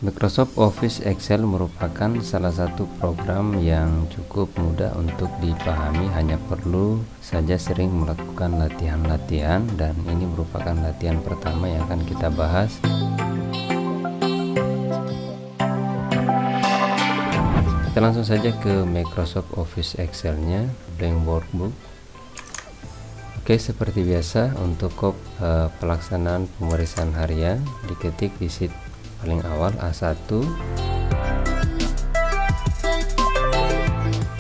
Microsoft Office Excel merupakan salah satu program yang cukup mudah untuk dipahami, hanya perlu saja sering melakukan latihan-latihan, dan ini merupakan latihan pertama yang akan kita bahas. Kita langsung saja ke Microsoft Office Excel-nya, blank workbook. Oke, seperti biasa untuk pelaksanaan pemeriksaan harian, diketik di sheet paling awal A1,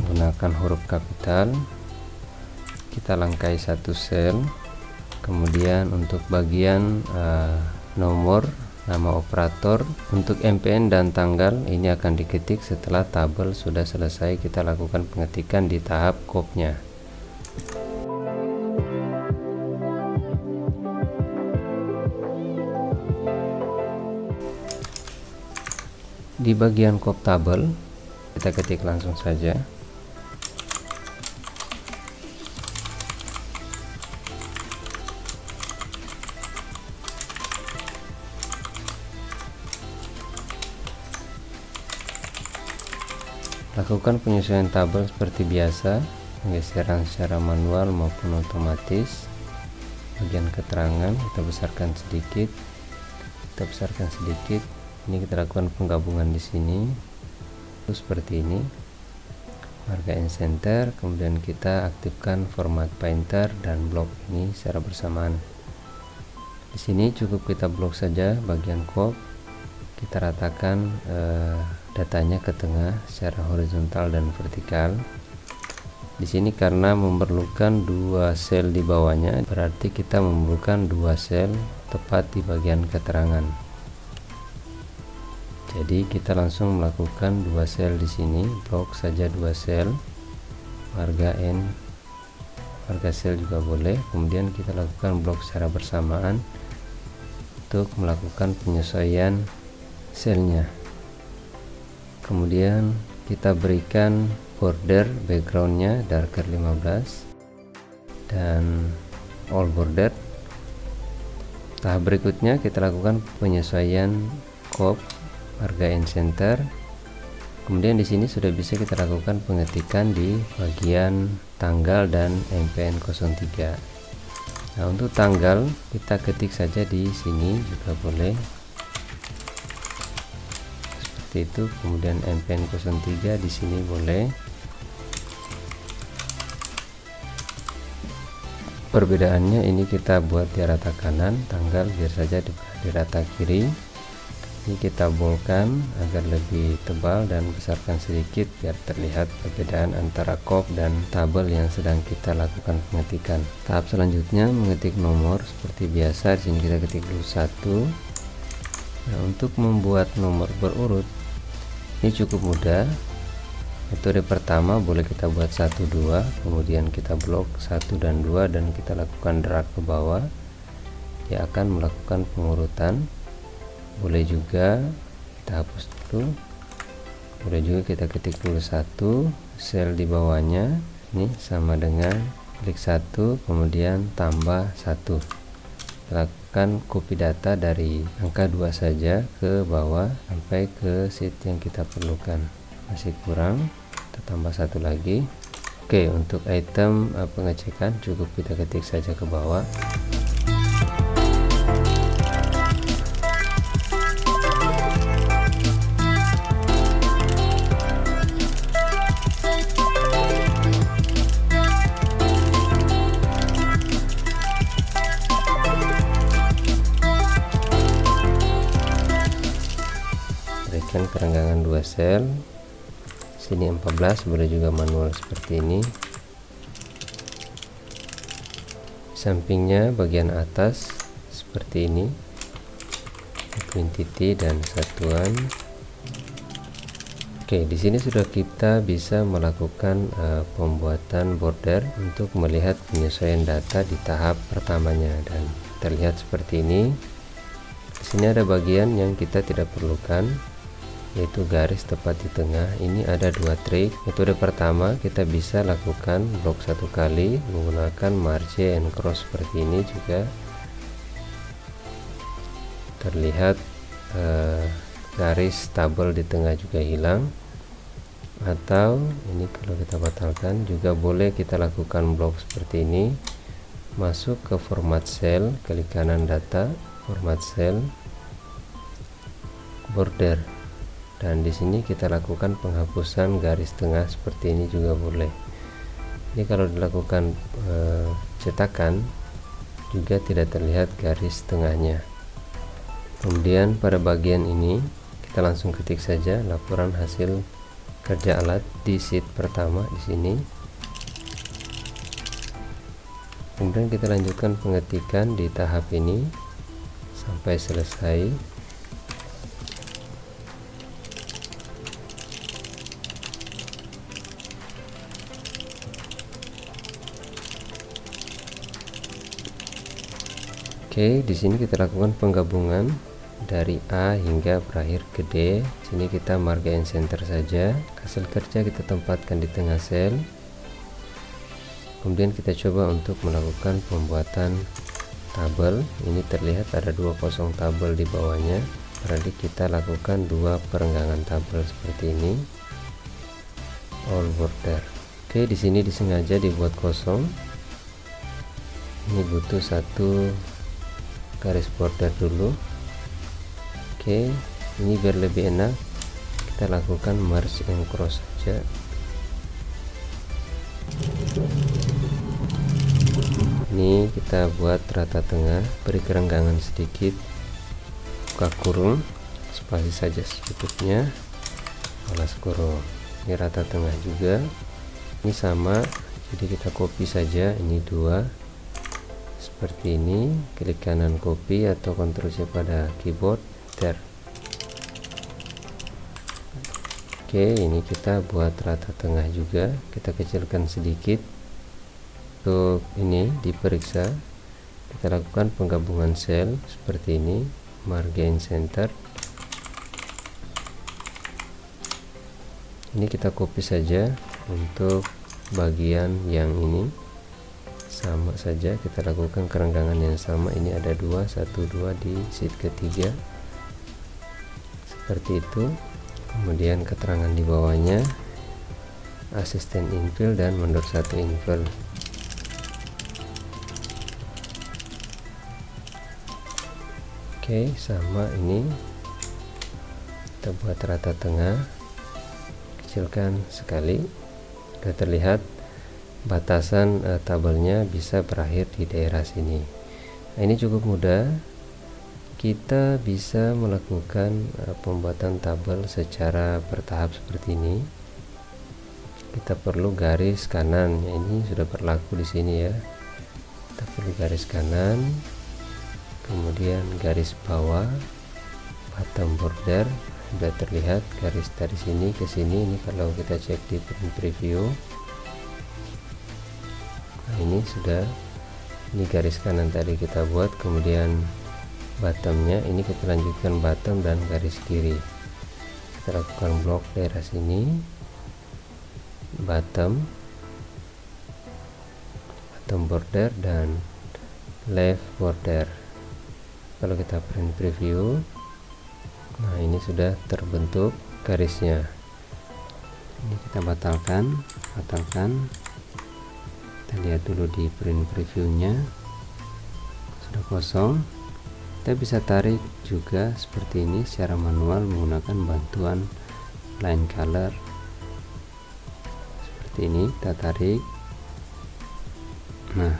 menggunakan huruf kapital, kita langkai satu sel, kemudian untuk bagian nomor, nama operator, untuk MPN dan tanggal ini akan diketik setelah tabel sudah selesai kita lakukan pengetikan di tahap kopnya. Di bagian kop tabel kita ketik langsung saja. Lakukan penyesuaian tabel seperti biasa, penggeseran secara manual maupun otomatis. Bagian keterangan kita besarkan sedikit, Ini kita lakukan penggabungan di sini, seperti ini, marga and center. Kemudian kita aktifkan format painter dan blok ini secara bersamaan. Di sini cukup kita blok saja bagian kop, kita ratakan datanya ke tengah secara horizontal dan vertikal. Di sini karena memerlukan dua sel di bawahnya, berarti kita memerlukan dua sel tepat di bagian keterangan. Jadi kita langsung melakukan dua sel di sini, blok saja dua sel, marga sel juga boleh. Kemudian kita lakukan blok secara bersamaan untuk melakukan penyesuaian selnya. Kemudian kita berikan border backgroundnya darker 15 dan all border. Tahap berikutnya kita lakukan penyesuaian kop, marga and center. Kemudian di sini sudah bisa kita lakukan pengetikan di bagian tanggal dan MPN 03. Nah, untuk tanggal kita ketik saja di sini juga boleh, seperti itu. Kemudian MPN 03 di sini boleh. Perbedaannya ini kita buat di rata kanan, tanggal biar saja di rata kiri. Ini kita bolkan agar lebih tebal dan besarkan sedikit biar terlihat perbedaan antara kop dan tabel yang sedang kita lakukan pengetikan. Tahap selanjutnya mengetik nomor seperti biasa. Di sini kita ketik dulu 1. Nah, untuk membuat nomor berurut ini cukup mudah. Metode pertama boleh kita buat 1 2, kemudian kita blok 1 dan 2 dan kita lakukan drag ke bawah. Dia akan melakukan pengurutan. Boleh juga kita hapus dulu, boleh juga kita ketik dulu 1, sel di bawahnya ini sama dengan klik 1 kemudian tambah 1. Lakukan copy data dari angka 2 saja ke bawah sampai ke sheet yang kita perlukan. Masih kurang, kita tambah 1 lagi. Oke, untuk item pengecekan cukup kita ketik saja ke bawah. Berikan kerenggangan 2 sel, sini 14, boleh juga manual seperti ini. Sampingnya bagian atas seperti ini, quantity dan satuan. Oke, di sini sudah kita bisa melakukan pembuatan border untuk melihat penyesuaian data di tahap pertamanya, dan terlihat seperti ini. Di sini ada bagian yang kita tidak perlukan, yaitu garis tepat di tengah. Ini ada dua trik. Metode pertama kita bisa lakukan blok 1 kali menggunakan marge and cross seperti ini, juga terlihat garis tabel di tengah juga hilang. Atau ini kalau kita batalkan juga boleh kita lakukan blok seperti ini, masuk ke format cell, klik kanan data, format cell, border, dan di sini kita lakukan penghapusan garis tengah seperti ini juga boleh. Ini kalau dilakukan cetakan juga tidak terlihat garis tengahnya. Kemudian pada bagian ini kita langsung ketik saja laporan hasil kerja alat di sheet pertama di sini. Kemudian kita lanjutkan pengetikan di tahap ini sampai selesai. Oke, di sini kita lakukan penggabungan dari A hingga berakhir ke D. Sini kita marga and center saja. Hasil kerja kita tempatkan di tengah sel. Kemudian kita coba untuk melakukan pembuatan tabel. Ini terlihat ada 2 kosong tabel di bawahnya. Berarti kita lakukan 2 perenggangan tabel seperti ini. All border. Oke, di sini disengaja dibuat kosong. Ini butuh 1 garis border dulu. Oke, ini biar lebih enak kita lakukan merge and cross saja. Ini kita buat rata tengah, beri kerenggangan sedikit, buka kurung, spasi saja secukupnya, balas kurung. Ini rata tengah juga, ini sama, jadi kita copy saja ini 2 seperti ini, klik kanan copy atau Ctrl C pada keyboard, enter. Oke, ini kita buat rata tengah juga, kita kecilkan sedikit. Untuk ini diperiksa, kita lakukan penggabungan sel seperti ini, margin center. Ini kita copy saja untuk bagian yang ini, sama saja kita lakukan kerenggangan yang sama. Ini ada 2, 1, 2 di sheet ketiga seperti itu. Kemudian keterangan di bawahnya asisten infill dan menurut 1 infill. Oke, sama ini kita buat rata tengah, kecilkan sekali, sudah terlihat batasan tabelnya bisa berakhir di daerah sini. Nah, ini cukup mudah, kita bisa melakukan pembuatan tabel secara bertahap seperti ini. Kita perlu garis kanan, ya, ini sudah berlaku di sini ya. Kita perlu garis kanan, kemudian garis bawah, bottom border, sudah terlihat garis dari sini ke sini. Ini kalau kita cek di print preview, nah ini sudah, ini garis kanan tadi kita buat, kemudian bottomnya ini kita lanjutkan bottom dan garis kiri. Kita lakukan blok daerah sini, bottom border dan left border. Kalau kita print preview, nah ini sudah terbentuk garisnya. Ini kita batalkan. Kita lihat dulu di print previewnya sudah kosong. Kita bisa tarik juga seperti ini secara manual menggunakan bantuan line color seperti ini. Kita tarik, nah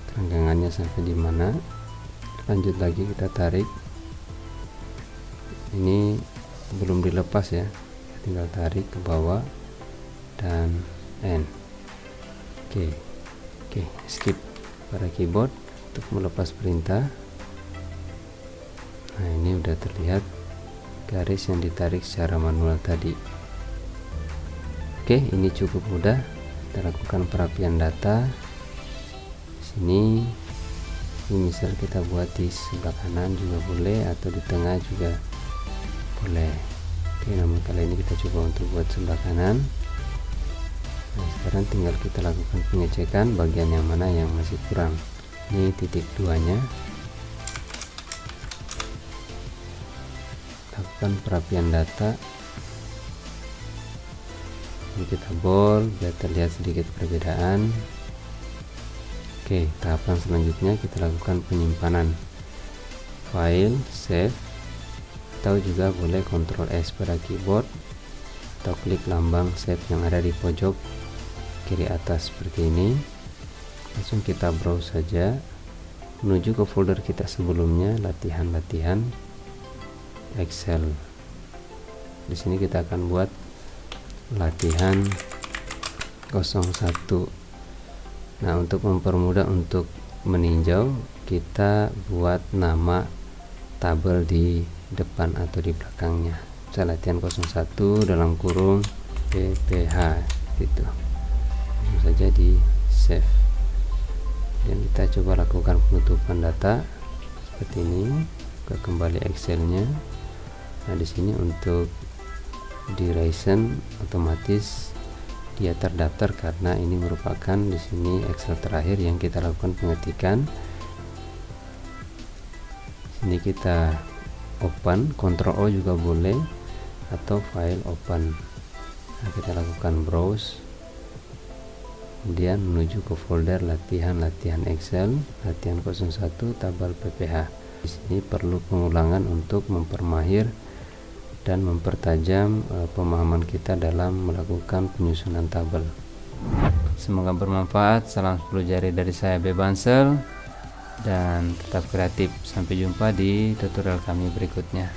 kerenggangannya sampai di mana, lanjut lagi kita tarik, ini belum dilepas ya, tinggal tarik ke bawah dan end. Oke, skip pada keyboard untuk melepas perintah. Nah, ini udah terlihat garis yang ditarik secara manual tadi. Oke, ini cukup mudah. Kita lakukan perapian data. Sini, ini misal kita buat di sebelah kanan juga boleh, atau di tengah juga boleh. Oke, namun kali ini kita coba untuk buat sebelah kanan. Nah, sekarang tinggal kita lakukan pengecekan bagian yang mana yang masih kurang. Ini titik 2 nya, lakukan perapian data. Ini kita bold biar terlihat sedikit perbedaan. Oke, tahapan selanjutnya kita lakukan penyimpanan. File, save, atau juga boleh Ctrl S pada keyboard, atau klik lambang save yang ada di pojok kiri atas seperti ini. Langsung kita browse saja menuju ke folder kita sebelumnya, latihan-latihan Excel. Di sini kita akan buat latihan 01. Nah, untuk mempermudah untuk meninjau, kita buat nama tabel di depan atau di belakangnya. Bisa latihan 01 dalam kurung PPH gitu. Langsung saja di save. Dan kita coba lakukan penutupan data seperti ini. Buka kembali Excelnya. Nah, di sini untuk duration otomatis dia terdaftar karena ini merupakan di sini Excel terakhir yang kita lakukan pengetikan. Sini kita open, Ctrl O juga boleh, atau file open. Nah, kita lakukan browse, kemudian menuju ke folder latihan Excel, latihan 01 tabel PPH. Di sini perlu pengulangan untuk mempermahir dan mempertajam pemahaman kita dalam melakukan penyusunan tabel. Semoga bermanfaat. Salam 10 jari dari saya, B. Bansel, dan tetap kreatif. Sampai jumpa di tutorial kami berikutnya.